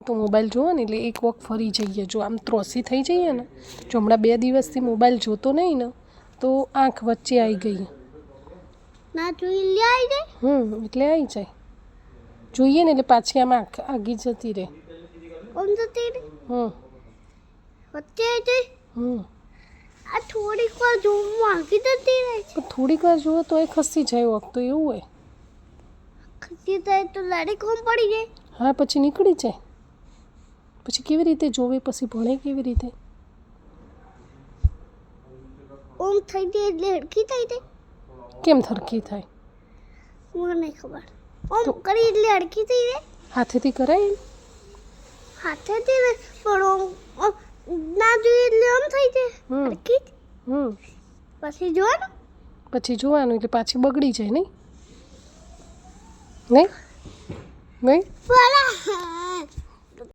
તો મોબાઈલ જોવો ને એટલે એક વખત ફરી જઈએ. જો આમ ત્રોસી થઈ જઈએ ને, જો હમણાં 2 દિવસથી મોબાઈલ જોતો નહીં ને તો આંખ વચ્ચે આવી ગઈ ના જોઈ લે આવી જાય. એટલે આવી જાય. જોઈએ ને એટલે પાછી આમ આંખ આગી જતી રહે. ઓમ જતી રહે. વચ્ચે આવી જાય. આ થોડીક વાર જોવું આગી જતી રહે છે. પણ થોડીક વાર જુઓ તો એ ખસી જાય વખત તો એવું હોય. ખસી જાય તો લાડી કોમ પડી જાય. હા પછી નીકળી જાય. પછી કેવી રીતે જોવે, પછી ભણે કેવી રીતે? ઓમ થઈ જાય એટલે હરખી થઈ જાય. કેમ થરકી થાય? મને નહીં ખબર. ઓમ કરી એટલે હરખી થઈ જાય. હાથેથી કરાય? હાથેથી ને પણ ઓમ ના જોઈએ એટલે આમ થઈ જાય હરખી. પછી જોવાનું. પછી જોવાનું એટલે પાછી બગડી જાય. નહીં નહીં નહીં.